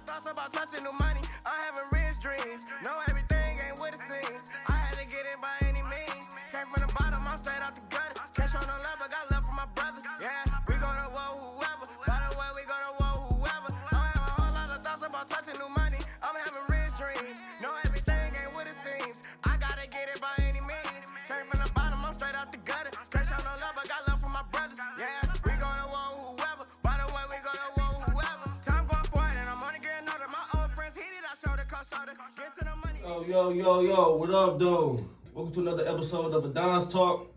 thoughts about touching new money. I'm having rich dreams. Know everything ain't what it seems. I had to get it by any means. Came from the bottom, I'm straight out the gutter. Can't show no love, but got love for my brothers. Yeah, we gonna war whoever. By the way, we gonna war whoever. I'm having a whole lot of thoughts about touching new money. I'm having rich dreams. Know everything ain't what it seems. I gotta get it by any means. Came from the bottom, I'm straight out the gutter. Can't show no love, but got love for my brothers. Yeah, we gonna war whoever. By the way, we gonna war whoever. Time going forward, and I'm only getting older. My old friends heated, I shoulder, cost shoulder. Get to the money. Yo, what up, though? Welcome to another episode of the Don's Talk.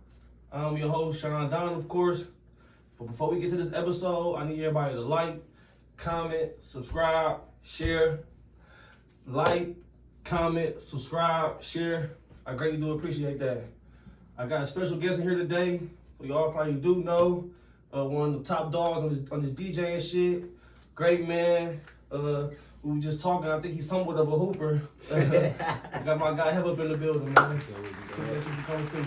I'm your host, ShawnDon, of course. But before we get to this episode, I need everybody to like, comment, subscribe, share. Like, comment, subscribe, share. I greatly do appreciate that. I got a special guest in here today. For y'all probably do know, one of the top dogs on this DJ and shit. Great man. We were just talking. I think he's somewhat of a hooper. I got my guy Hev up in the building, man. Thank you for coming through,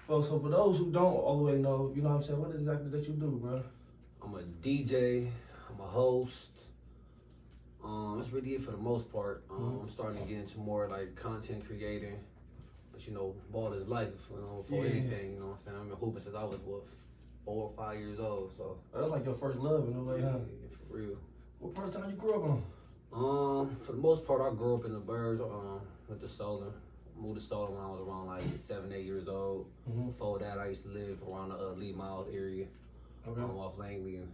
bro. So for those who don't all the way know, you know what I'm saying, what is exactly that you do, bro? I'm a DJ, I'm a host. That's really it for the most part. I'm starting to get into more like content creating. But you know, ball is life, before anything, you know what I'm saying? I've been hooping since I was, 4 or 5 years old, so. That's like your first love in a way, huh? Yeah, for real. What part of town you grew up on? For the most part, I grew up in the burbs, with the Solar. Moved to Solar when I was around like 7, 8 years old. Before that, I used to live around the Lee Miles area. Okay. Off Langley and,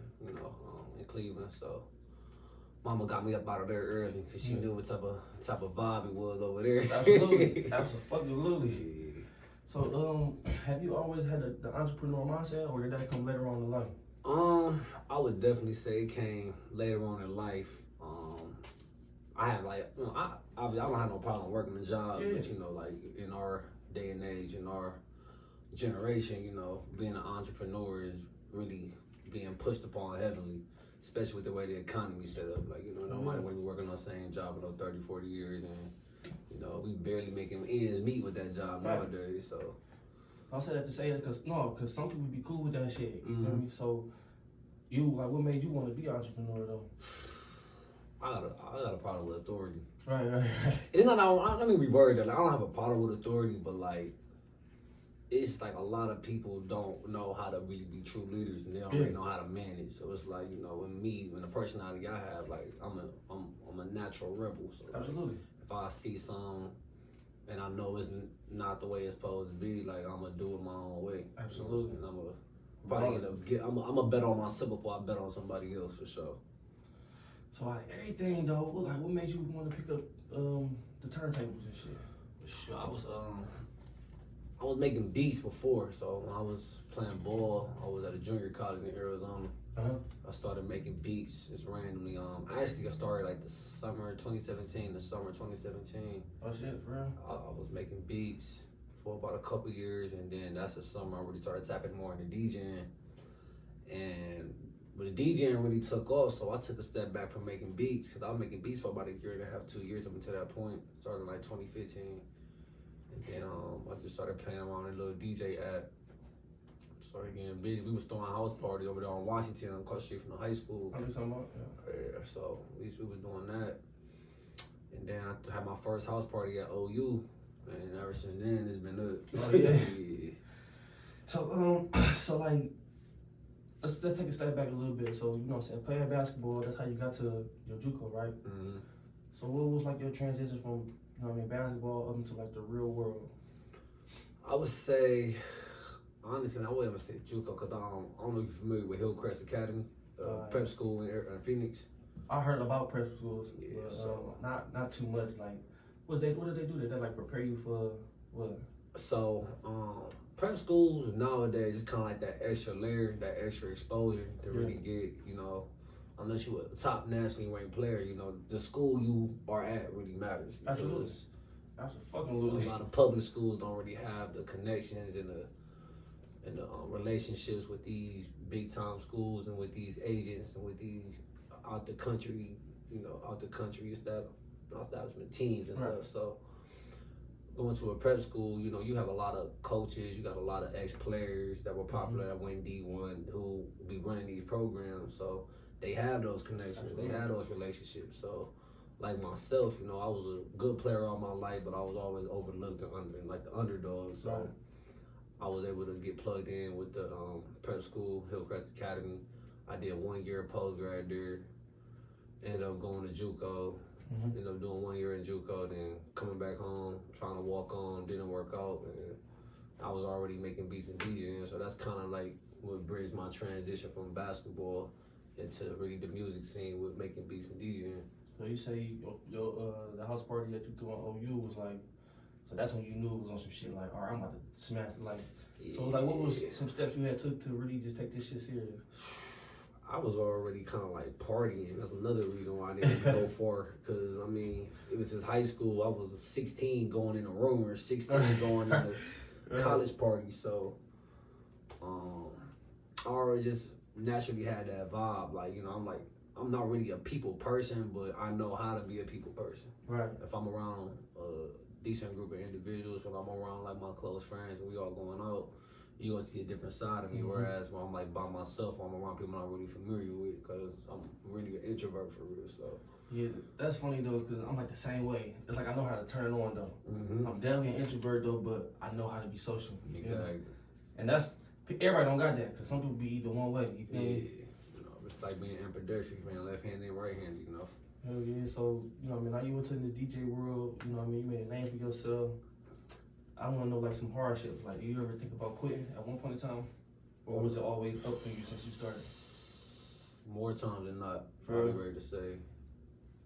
in Cleveland, so. Mama got me up out of there early because she knew what type of vibe it was over there. Absolutely. Absolutely. So, have you always had the entrepreneur mindset, or did that come later on in life? I would definitely say it came later on in life. I have I don't have no problem working a job, but like in our day and age, in our generation, being an entrepreneur is really being pushed upon heavily. Especially with the way the economy's set up. Like, nobody want to be working on the same job for 30, 40 years. And, we barely making ends meet with that job nowadays. So, I'll say that to say that because some people be cool with that shit. You feel me? So, what made you want to be an entrepreneur, though? I got a problem with authority. Right. It's not, let me reword that. Like, I don't have a problem with authority, but, like, it's like a lot of people don't know how to really be true leaders, and they don't really know how to manage. So it's like, when the personality I have, like I'm a natural rebel. So like, absolutely, if I see something and I know it's not the way it's supposed to be, like I'm gonna do it my own way. Absolutely, and I'm gonna bet on myself before I bet on somebody else for sure. So like everything though, what made you want to pick up the turntables and shit? Sure, I was making beats before, so when I was playing ball, I was at a junior college in Arizona. I started making beats just randomly. I started like the summer 2017. Oh shit, for real? I was making beats for about a couple years, and then that's the summer I really started tapping more into DJing. But the DJing really took off, so I took a step back from making beats, because I was making beats for about a year and a half, 2 years up until that point. Started like 2015. And then I just started playing around in a little DJ app. Started getting busy. We was throwing a house party over there on Washington, across the street from the high school. I'm just talking about, So at least we was doing that. And then I had my first house party at OU. And ever since then, it's been up. Oh, yeah. So like, let's take a step back a little bit. So, playing basketball, that's how you got to your JUCO, right? Mm-hmm. So what was like your transition from basketball up into like the real world? I would say, honestly, I wouldn't even say JUCO, because I don't know if you're familiar with Hillcrest Academy, prep school in Phoenix. I heard about prep schools, but so not too much. Like, what did they do? Did they like prepare you for what? So, prep schools nowadays is kind of like that extra layer, that extra exposure to really get, unless you're a top nationally ranked player, the school you are at really matters. Absolutely. A lot of public schools don't really have the connections and the relationships with these big time schools and with these agents and with these out the country establishment teams and stuff. So going to a prep school, you have a lot of coaches, you got a lot of ex-players that were popular that went D1 who be running these programs. So they have those connections, they have those relationships. So, like myself, you know, I was a good player all my life, but I was always overlooked and like the underdog. So Right. I was able to get plugged in with the prep school, Hillcrest Academy. I did 1 year post-grad there. Ended up going to JUCO. Ended up doing 1 year in JUCO, then coming back home, trying to walk on, didn't work out. And I was already making beats and DJing, so that's kind of like what bridged my transition from basketball into really the music scene with making beats and DJing. So you say the house party that you threw on OU was like, so that's when you knew it was on some shit like, all right, I'm about to smash the light. So like, what was some steps you had took to really just take this shit serious? I was already kind of like partying. That's another reason why I didn't go for. Because I mean, it was in high school. I was 16 going in a rumor, 16 going in a college party. So I already just naturally had that vibe. Like, you know, I'm not really a people person, but I know how to be a people person. Right. If I'm around a decent group of individuals, or I'm around like my close friends and we all going out, you're gonna see a different side of me. Whereas when I'm like by myself, or I'm around people I'm not really familiar with, because I'm really an introvert for real. So yeah, that's funny though, because I'm like the same way. It's like I know how to turn on though. I'm definitely an introvert though, but I know how to be social. Exactly. You know? And that's, everybody don't got that, because some people be either one way. You feel me? You know, it's like being ambidextrous, man, left-handed and right-handed, you know. Hell yeah, so, you know what I mean, now you into this DJ world, you know what I mean, you made a name for yourself. I want to know, like, some hardships. Like, do you ever think about quitting at one point in time? Or was it always up for you since you started? More times than not, For probably real? ready to say,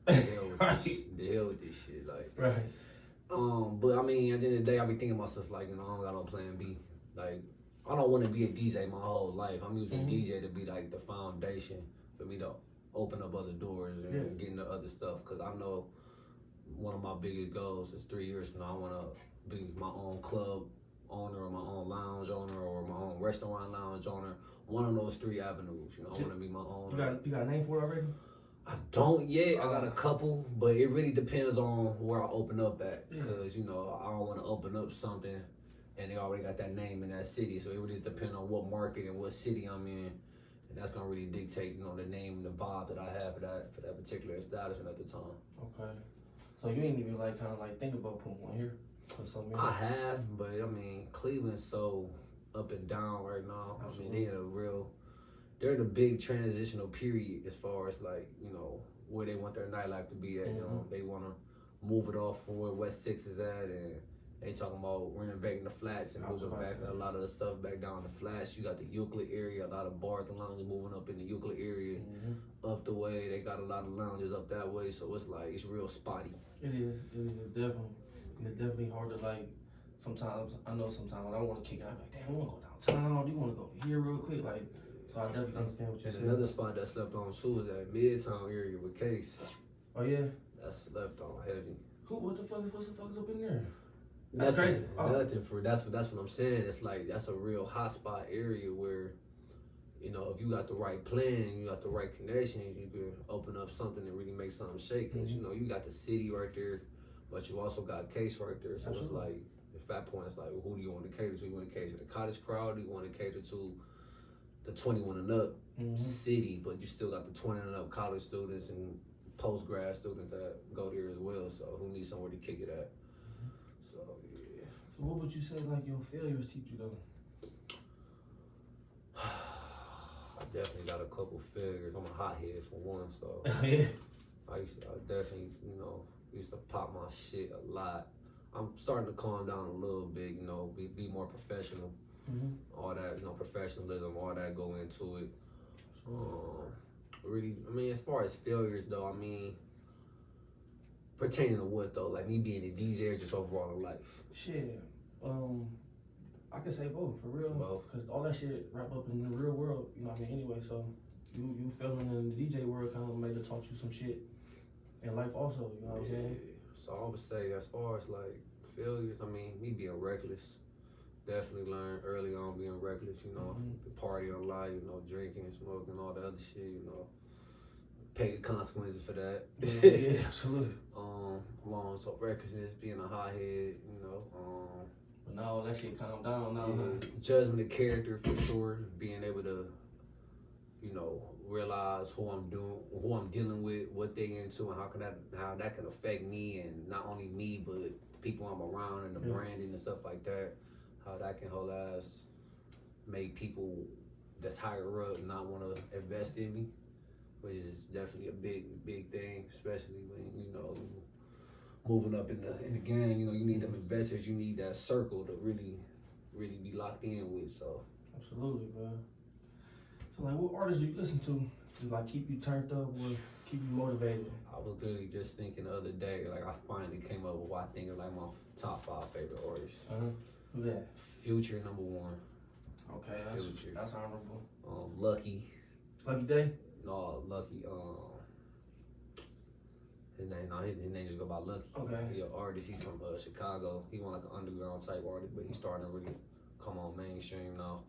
the hell with this, the hell with this shit, like. Right. But I mean, at the end of the day, I be thinking about stuff like, you know, I don't got no plan B. Like, I don't want to be a DJ my whole life. I'm using DJ to be like the foundation for me to open up other doors and get into other stuff. Because I know one of my biggest goals is 3 years from now, I want to be my own club owner, or my own lounge owner, or my own restaurant lounge owner. One of those 3 avenues, you know, I want to be my own. You got a name for it already? I don't yet. I got a couple, but it really depends on where I open up at. Because, you know, I don't want to open up something and they already got that name in that city. So it really just depends on what market and what city I'm in. And that's going to really dictate, you know, the name and the vibe that I have for that particular establishment at the time. Okay. So you ain't even like kind of like think about putting one here? I have, but I mean, Cleveland's so up and down right now. Absolutely. I mean, they're in a big transitional period as far as like, you know, where they want their nightlife to be at. You know, they want to move it off from where West 6 is at, and they talking about renovating the flats and moving back a lot of the stuff back down the flats. You got the Euclid area, a lot of bars and lounges moving up in the Euclid area, up the way. They got a lot of lounges up that way, so it's like, it's real spotty. It is definitely. And it's definitely hard to like, sometimes, I know sometimes when I want to kick it, I'm like, damn, we want to go downtown, do you want to go here real quick? Like, so I definitely understand what you're saying. Another spot that slept on too is that Midtown area with Case. Oh yeah? That's slept on heavy. What's the fuck is up in there? That's crazy. Nothing for that's what I'm saying. It's like, that's a real hot spot area where, you know, if you got the right plan, you got the right connections, you can open up something and really make something shake. Cause you know, you got the city right there, but you also got Case right there. So it's like, at that point, it's like, well, who do you want to cater to? You want to cater to the college crowd? Do you want to cater to the 21 and up city, but you still got the 20 and up college students and post-grad students that go there as well? So who needs somewhere to kick it at? So, yeah. So what would you say like your failures teach you though? I definitely got a couple failures. I'm a hothead for one, so Yeah. I definitely, you know, used to pop my shit a lot. I'm starting to calm down a little bit, you know, be more professional. All that, you know, professionalism, all that go into it. Really, I mean, as far as failures though, I mean, pertaining to what though? Like me being a DJ or just overall in life? Shit. I can say both, for real. Both. Because all that shit wrap up in the real world, you know what I mean? Anyway, so you failing in the DJ world kind of maybe taught you some shit in life also, you know what I'm saying? So I would say, as far as like failures, I mean, me being reckless. Definitely learned early on being reckless, you know, partying a lot, you know, drinking, smoking, all the other shit, you know. Pay the consequences for that. Yeah, absolutely. Along with recklessness, being a hothead, you know. But now that shit calmed down now. Judgment of character for sure, being able to, you know, realize who I'm dealing with, what they into, and how that can affect me, and not only me but people I'm around and the branding and stuff like that. How that can whole ass make people that's higher up not want to invest in me, which is definitely a big thing, especially when moving up in the game. You need them investors, you need that circle to really be locked in with. So absolutely, bro. So like, what artists do you listen to like keep you turned up or keep you motivated? I was literally just thinking the other day, like I finally came up with what I think is like my top 5 favorite artists. Who that? Future #1. Okay, that's honorable. Lucky. Lucky Day? No, Lucky. His name just go by Lucky. Okay. He an artist. He's from Chicago. He want like an underground type artist, but he's starting to really come on mainstream now.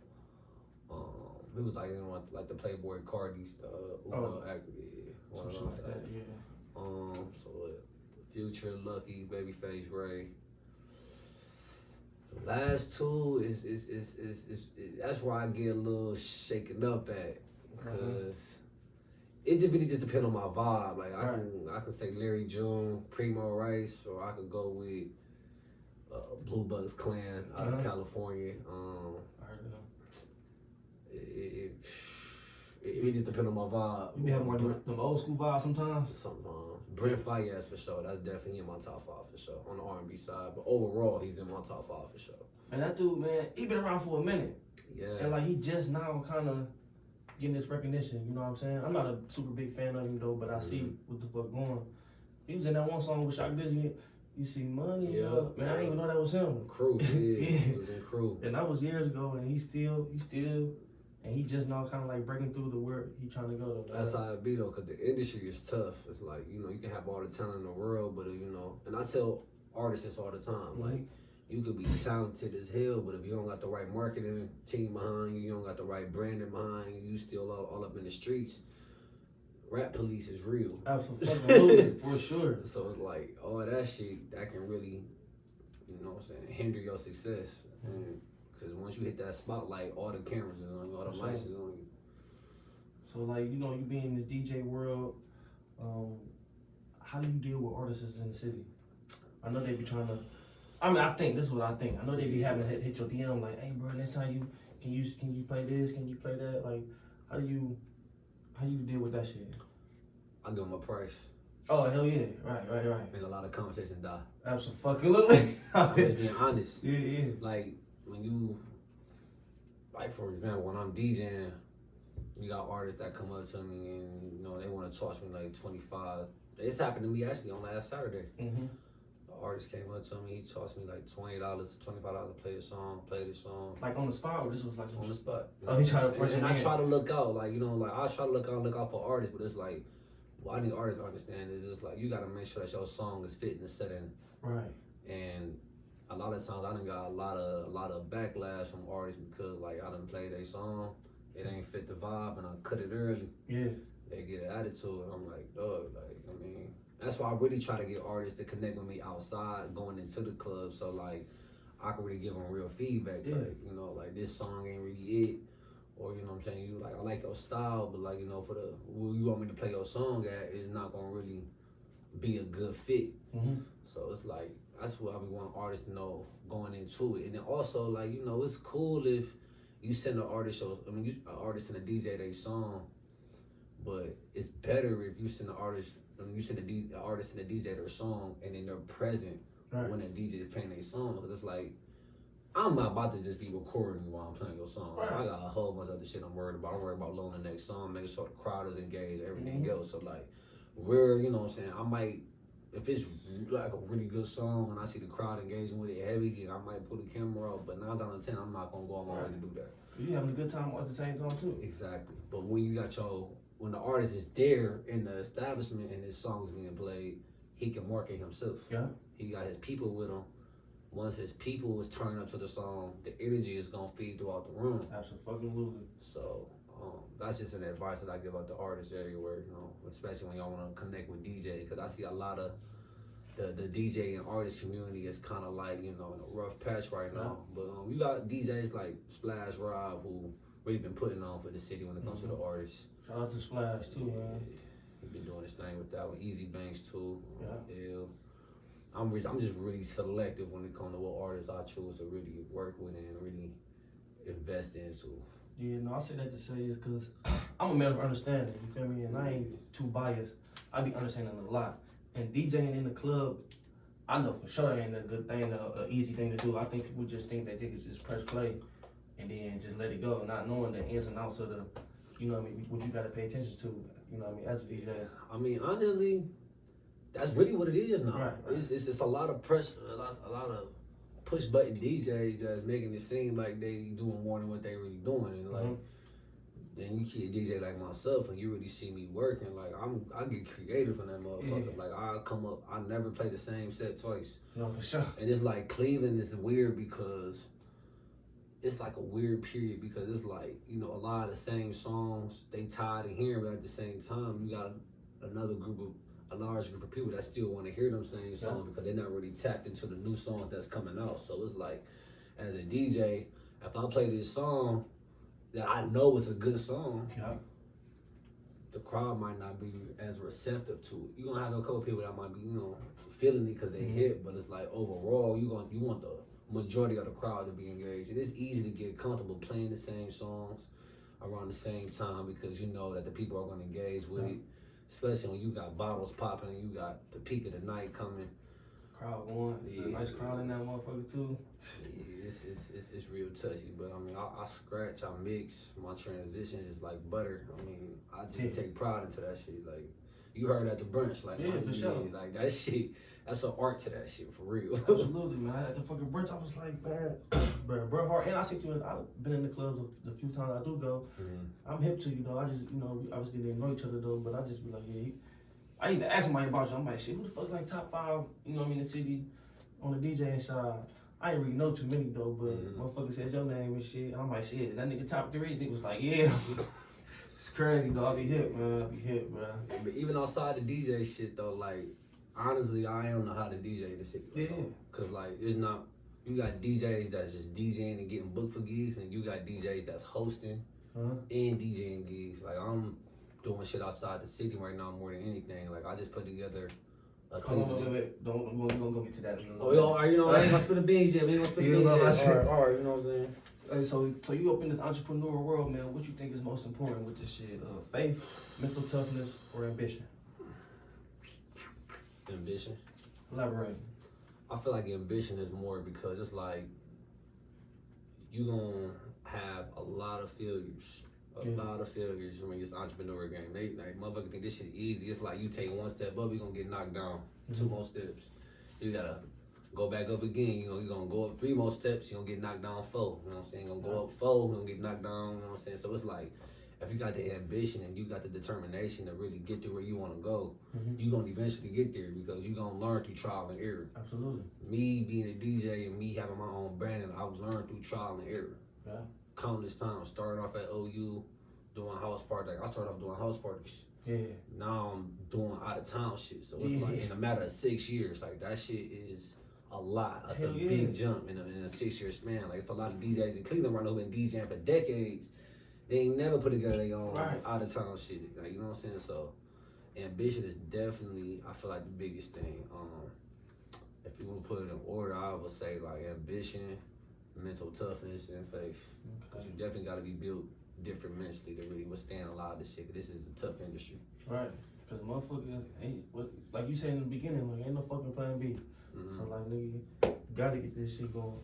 He was like like the Playboy Cardi's actor. One of those like that, yeah. So Future, Lucky, Babyface, Ray. The last 2 is that's where I get a little shaken up at, because it really just depends on my vibe. Like I can say Larry June, Primo Rice, or I could go with Blue Bucks Clan out of California. I heard of them. It really just depends on my vibe. You be having like them old school vibes sometimes? Some Brent Fayez for sure. That's definitely in my top 5 for sure on the R&B side. But overall, he's in my top 5 for sure. And that dude, man, he been around for a minute. Yeah. And like he just now kind of getting this recognition. You know what I'm saying? I'm not a super big fan of him though, but I see what the fuck going. He was in that one song with Shock Disney. You see money, man. I didn't even know that was him. Crew, yeah. He was in Crew. And that was years ago, and he still, and he just now kind of like breaking through the where he trying to go. That's how it be though, because the industry is tough. It's like, you can have all the talent in the world, but and I tell artists this all the time, like, you could be talented as hell, but if you don't got the right marketing team behind you, you don't got the right branding behind you, you still all up in the streets. Rap police is real. Absolutely, for sure. So it's like all that shit that can really, hinder your success. Because once you hit that spotlight, all the cameras are on you, all the lights are on you. So like, you being in the DJ world, how do you deal with artists in the city? I know they be trying to. I think this is what I think. I know they be having hit your DM like, hey bro, next time can you play this? Can you play that? Like, how you deal with that shit? I give them a price. Oh hell yeah, right. And a lot of conversations die. Absolutely. I'm just being honest. Yeah. Like when you, like for example, when I'm DJing, you got artists that come up to me and they want to charge me like 25. It's happened to me actually on last Saturday. The artist came up to me, he charged me like $20, $25 to play this song. Like on the spot, or this was like on the spot. Oh, he tried to force it. And I try to look out, like I try to look out for artists, but it's like, what I need artists to understand is just like you gotta make sure that your song is fitting the setting. Right. And a lot of times I done got a lot of backlash from artists because like I done played their song, it ain't fit the vibe, and I cut it early. Yeah. They get an attitude, and I'm like, dog, that's why I really try to get artists to connect with me outside, going into the club, so like I can really give them real feedback. Yeah. Like this song ain't really it, or I'm saying, you like, I like your style, but like for the where you want me to play your song at is not gonna really be a good fit. So it's like that's what I be wanting artists to know going into it, and then also like it's cool if you send an artist an artist and a DJ they song, but it's better if you send an artist. You send an artist and a DJ their song, and then they're present when the DJ is playing their song. Because it's like, I'm not about to just be recording while I'm playing your song. Like, I got a whole bunch of other shit I'm worried about. I'm worried about loading the next song, making sure the crowd is engaged, everything else. So like, I might, if it's like a really good song and I see the crowd engaging with it heavy, then I might put the camera up. But 9 times out of 10, I'm not gonna go on my way to do that. You having a good time at the same time too. Exactly. But when you got when the artist is there in the establishment and his song is being played, he can market himself. Yeah. He got his people with him. Once his people is turning up to the song, the energy is gonna feed throughout the room. Absolutely. So that's just an advice that I give out to artists everywhere, especially when y'all wanna connect with DJ, because I see a lot of the DJ and artist community is kind of like, in a rough patch right now. But you got DJs like Splash Rob who really been putting on for the city when it comes to the artists. Shout out to Splash too, man. He been doing his thing with that with Easy Banks too. Yeah. I'm just really selective when it comes to what artists I choose to really work with and really invest into. Yeah, no, I say that to say is because I'm a man of understanding, you feel me? And I ain't too biased. I be understanding a lot. And DJing in the club, I know for sure that ain't a good thing, an easy thing to do. I think people just think that they can just press play and then just let it go, not knowing the ins and outs of the, you know what I mean, what you gotta pay attention to, you know what I mean, as a DJ. I mean, honestly, that's really what it is now. Right. It's a lot of pressure, a lot of push button DJs that's making it seem like they doing more than what they really doing. And like, then you see a DJ like myself, and you really see me working. Like I get creative in that motherfucker. Yeah. Like I come up, I never play the same set twice. No, for sure. And it's like Cleveland is weird because it's like a weird period because it's like, you know, a lot of the same songs they tired of hearing, but at the same time you got a large group of people that still want to hear them same songs because they're not really tapped into the new songs that's coming out. So it's like, as a DJ, if I play this song that I know is a good song, the crowd might not be as receptive to it. You're gonna have a couple people that might be, you know, feeling it because they hit, but it's like overall, you want the majority of the crowd to be engaged. It is easy to get comfortable playing the same songs around the same time because you know that the people are gonna engage with it. Especially when you got bottles popping and you got the peak of the night coming. Crowd going. It's a nice crowd in that motherfucker too. Yeah, it's real touchy. But I mean, I scratch, I mix. My transition is like butter. I mean, I just take pride into that shit. Like, you heard at the brunch. Like, for sure. Like, that shit, that's an art to that shit, for real. Absolutely, man. At the fucking brunch, I was like, man, bro, hard. And I see you, I've been in the clubs the few times I do go. I'm hip to you, though. I just, you know, we obviously didn't know each other, though, but I just be like, yeah. I even asked somebody about you. I'm like, shit, who the fuck like top 5, you know what I mean, in the city on the DJing side? I ain't really know too many, though, but motherfucker said your name and shit. And I'm like, shit, is that nigga top 3? Nigga was like, yeah. It's crazy, though. I be hip, man. I be hip, bro. But even outside the DJ shit, though, like, honestly, I don't know how to DJ in the city. Because, like, there's not, you got DJs that's just DJing and getting booked for gigs, and you got DJs that's hosting and DJing gigs. Like, I'm doing shit outside the city right now more than anything. Like, I just put together a Hold on, wait. We're gonna go get to that. You know, I ain't gonna spin the beans yet. We ain't gonna spin the beans yet. All right, you know what I'm saying? Hey, so you up in this entrepreneurial world, man. What you think is most important with this shit? Faith, mental toughness, or ambition? Ambition. Elaborate. I feel like ambition is more because it's like you gonna have a lot of failures. A lot of failures when it's entrepreneur game. They like motherfuckers think this shit easy. It's like you take one step up, you're gonna get knocked down 2 more steps. You gotta go back up again. You know, you're gonna go up 3 more steps, you're gonna get knocked down 4. You know what I'm saying? You're gonna go up 4, you're gonna get knocked down, you know what I'm saying? So it's like if you got the ambition and you got the determination to really get to where you wanna go, you're gonna eventually get there because you're gonna learn through trial and error. Absolutely. Me being a DJ and me having my own brand, and I've learned through trial and error. Yeah. Countless times, starting off at OU, doing house parties. Like I started off doing house parties. Yeah. Now I'm doing out of town shit. So it's like in a matter of 6 years, like that shit is a lot. That's a big jump in a 6-year span. Like it's a lot of DJs in Cleveland right now who've been DJing for decades. They ain't never put together their own out of town shit. Like you know what I'm saying? So ambition is definitely, I feel like, the biggest thing. If you want to put it in order, I would say like ambition, mental toughness, and faith. Because you definitely got to be built different mentally to really withstand a lot of this shit. This is a tough industry. Right. Because motherfucker ain't, like you said in the beginning, like ain't no fucking plan B. So like nigga, you gotta get this shit going.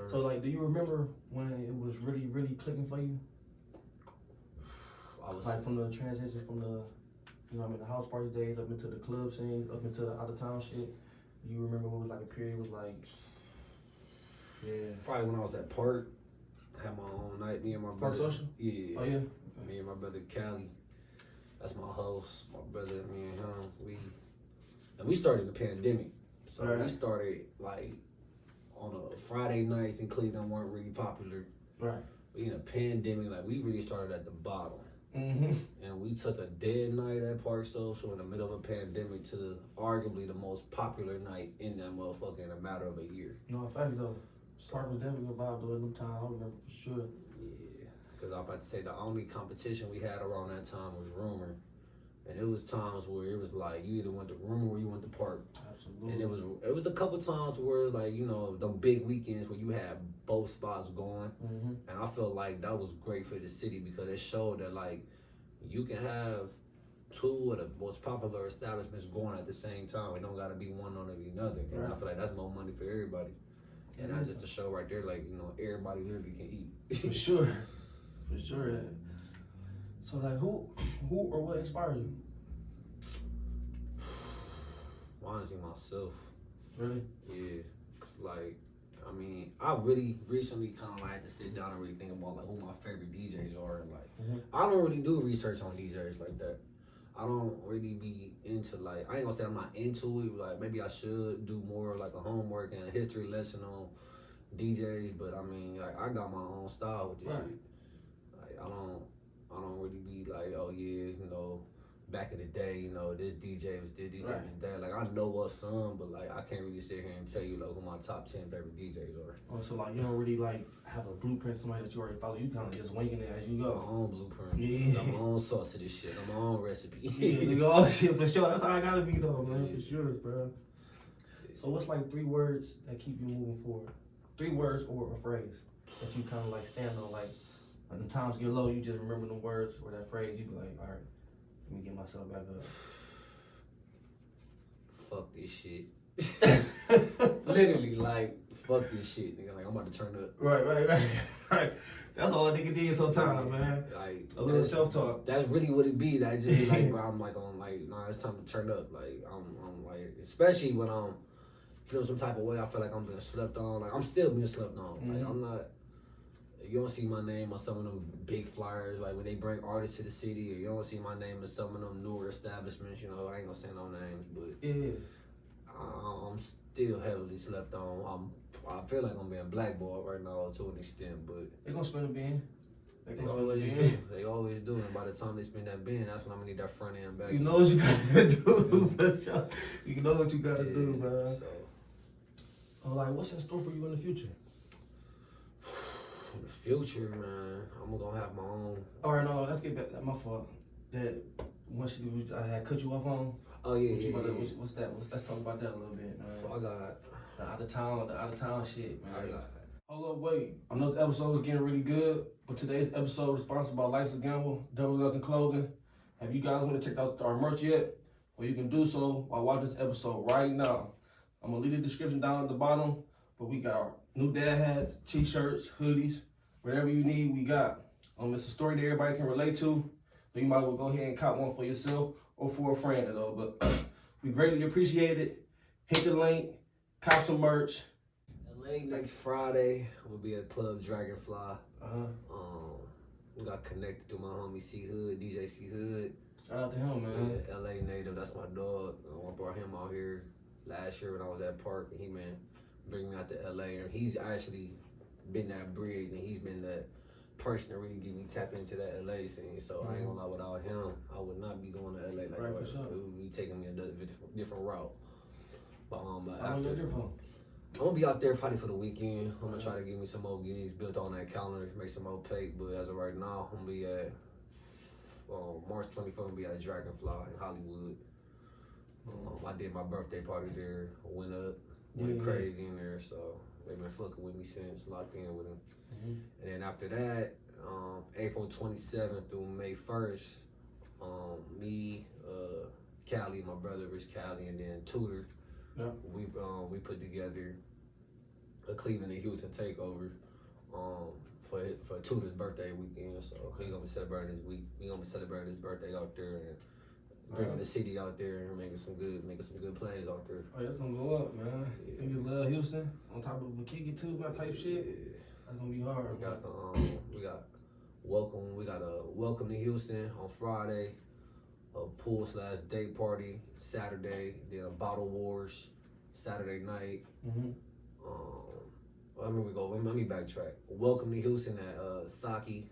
So like, do you remember when it was really, really clicking for you? Like from the transition from the, you know what I mean, the house party days up into the club scenes, up into the out of town shit. Do you remember what was like a period was like? Yeah. Probably when I was at Park, had my own night. Me and my brother. Park Social? Yeah. Oh yeah. Okay. Me and my brother Cali. That's my host. My brother, me and him. We started in the pandemic. So we started like on a Friday nights in Cleveland weren't really popular. Right. But in a pandemic, like we really started at the bottom. And we took a dead night at Park Social in the middle of a pandemic to arguably the most popular night in that motherfucker in a matter of a year. No, in fact though, Park was definitely a vibe though at them time. I remember for sure. Yeah. Because I'm about to say the only competition we had around that time was rumor. And it was times where it was like you either went to rumor or you went to park. Absolutely. And it was a couple times where it was like, you know, the big weekends where you had both spots going. Mm-hmm. And I felt like that was great for the city because it showed that like you can have two of the most popular establishments going at the same time. It don't gotta be one on another. And Right. I feel like that's more money for everybody. And that's just a show right there, like, you know, everybody literally can eat. For sure. For sure. Yeah. So like who or what inspired you? Honestly, myself. Really? Yeah. Cause like, I mean, I really recently kind of like had to sit down and really think about like who my favorite DJs are. And like, I don't really do research on DJs like that. I don't really be into like, I ain't gonna say I'm not into it. Like maybe I should do more like a homework and a history lesson on DJs. But I mean, like I got my own style with this Right. shit. Like I don't really be like, oh yeah, you know, back in the day, you know, this DJ was this, DJ Right. was that. Like I know of some, but like I can't really sit here and tell you like who my top 10 favorite DJs are. Oh, so like you don't really like have a blueprint, somebody that you already follow. You kind of just winging it as you My go. own blueprint. Yeah. Got my own sauce to this shit. Got my own recipe. Yeah, nigga, all this shit for sure. That's how I gotta be though, man. Yeah. For sure, bro. So what's like 3 words that keep you moving forward? 3 words or a phrase that you kind of like stand on, like when the times get low, you just remember the words or that phrase. You be like, all right, let me get myself back up. Fuck this shit. Literally, like, fuck this shit, nigga. Like, I'm about to turn up. Right. That's all a nigga did sometimes, man. Like, A little self-talk. That's really what it be. That just be like, bro, I'm like, nah, it's time to turn up. Like, I'm like, especially when I'm feeling some type of way, I feel like I'm being slept on. Like, I'm still being slept on. Like, I'm not, you don't see my name on some of them big flyers, like when they bring artists to the city, or you don't see my name in some of them newer establishments, you know, I ain't gonna say no names, but Yeah. I'm still heavily slept on. I feel like I'm being blackballed right now to an extent, but They gonna spin a bin. they always do. They always do, and by the time they spin that bin, that's when I'm gonna need that front end back. You know what you gotta do, for sure. You know what you gotta do, man. So, Like, what's in store for you in the future? in the future, man, I'm gonna have my own. All right, no, let's get back. That's my fault. That once I had cut you off on. Oh yeah, What you yeah, about to- yeah. What's that? Let's talk about that a little bit, man. So I got. The out of town shit, man. I got. Hold up, wait. I know this episode is getting really good, but today's episode is sponsored by Life's a Gamble, Double Nothing Clothing. Have you guys want to check out our merch yet? Well, you can do so while watching this episode right now. I'm gonna leave the description down at the bottom, but we got our new dad hats, t-shirts, hoodies, whatever you need, we got. It's a story that everybody can relate to, so you might as well go ahead and cop one for yourself or for a friend, though. But we greatly appreciate it. Hit the link, cop some merch. LA next Friday, we'll be at Club Dragonfly. Uh-huh. We got connected to my homie C Hood, DJ C Hood. Shout out to him, man. Yeah, LA native, that's my dog. I brought him out here last year when I was at Park, and he been bringing me out to LA, and he's actually been that bridge, and he's been that person to really get me tapped into that LA scene. So I ain't gonna lie, without him, I would not be going to LA like Right, that. for sure. It would be taking me a different route. But How long you there for? I'm gonna be out there probably for the weekend. I'm gonna try to give me some more gigs built on that calendar, make some more pay. But as of right now, I'm gonna be at March 24th. I'm gonna be at Dragonfly in Hollywood. I did my birthday party there. Went crazy in there. So they've been fucking with me since. Locked in with them. And then after that, April 27th through May 1st, me, Cali, my brother Rich Cali, and then Tudor. Yeah. We put together a Cleveland and Houston takeover for Tudor's birthday weekend. So he gonna be celebrating his week. He gonna be celebrating his birthday out there and bringing the city out there and making some good plays out there. Oh, that's gonna go up, man. Yeah. Niggas love Houston on top of Wakiki too, man, type shit. That's gonna be hard. We got welcome to Houston on Friday. A pool/day party Saturday, then a bottle wars Saturday night. Let me backtrack. Welcome to Houston at Saki,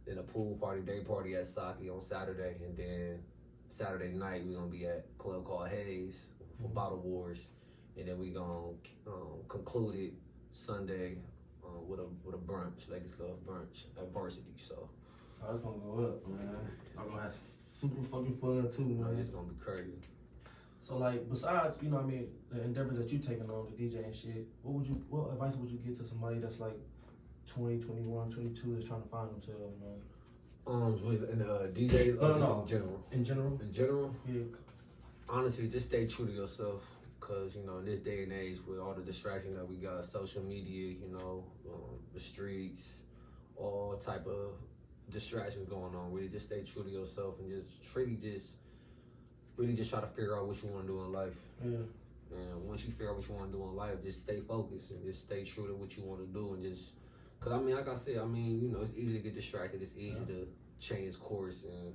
then a pool party, day party at Saki on Saturday, and then Saturday night we're gonna be at a club called Hayes for bottle wars, and then we gonna conclude it Sunday with a brunch, Ladies Love brunch at Varsity. So Oh, it's gonna go up, man. I'm gonna have some super fucking fun too, man. it's gonna be crazy. So like, besides, you know what I mean, the endeavors that you taking on, the DJ and shit, what advice would you give to somebody that's like 20, 21, 22 that's trying to find themselves, man? In DJ, No. in general. In general? In general, Yeah. honestly, just stay true to yourself. Cause you know, in this day and age, with all the distractions that we got, social media, you know, the streets, all type of distractions going on. Really, just stay true to yourself and really just try to figure out what you want to do in life. Yeah. And once you figure out what you want to do in life, just stay focused and just stay true to what you want to do. And just, cause I mean, like I said, I mean, you know, it's easy to get distracted. It's easy to change course and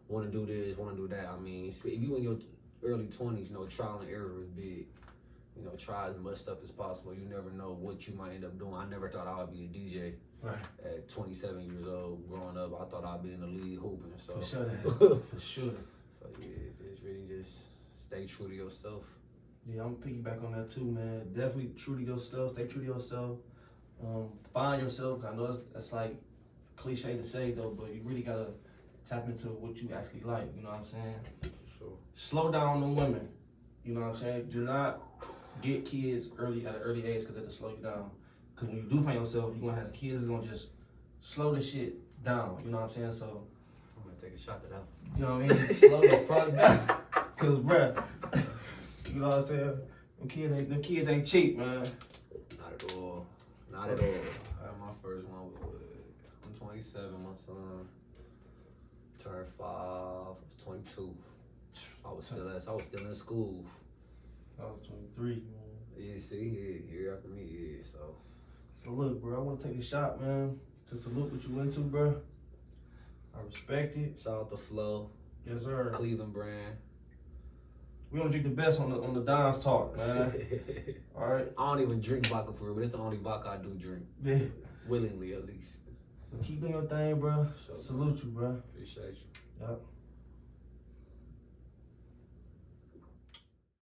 want to do this, want to do that. I mean, if you in your early 20s, you know, trial and error is big. You know, try as much stuff as possible. You never know what you might end up doing. I never thought I would be a DJ. Right. At 27 years old, growing up, I thought I'd be in the league hooping. So For sure. For sure. So yeah, it's really just stay true to yourself. Yeah, I'm piggyback on that too, man. Definitely true to yourself. Stay true to yourself. Find yourself. I know it's like cliche to say though, but you really gotta tap into what you actually like. You know what I'm saying? For sure. Slow down on women. You know what I'm saying? Do not get kids at an early age because it'll slow you down. Because when you do find yourself, you're gonna have kids that's gonna just slow the shit down. You know what I'm saying? So I'm gonna take a shot to that. you know what I mean? Slow the fuck down. Cause bruh, you know what I'm saying? Them kids ain't cheap, man. Not at all. Not at all. I had my first one. I'm 27. My son turned 5. I was 22. I was still in school. I was 23, man. Yeah, see, here after me, yeah. So look, bro, I want to take a shot, man. Just to look what you into, bro. I respect it. Shout out to Flo. Yes, sir. Cleveland brand. We don't drink the best on the Don's Talk, man. All right. I don't even drink vodka for real, but it's the only vodka I do drink. Yeah. Willingly, at least. So keep doing your thing, bro. Sure. Salute you, bro. Appreciate you. Yep.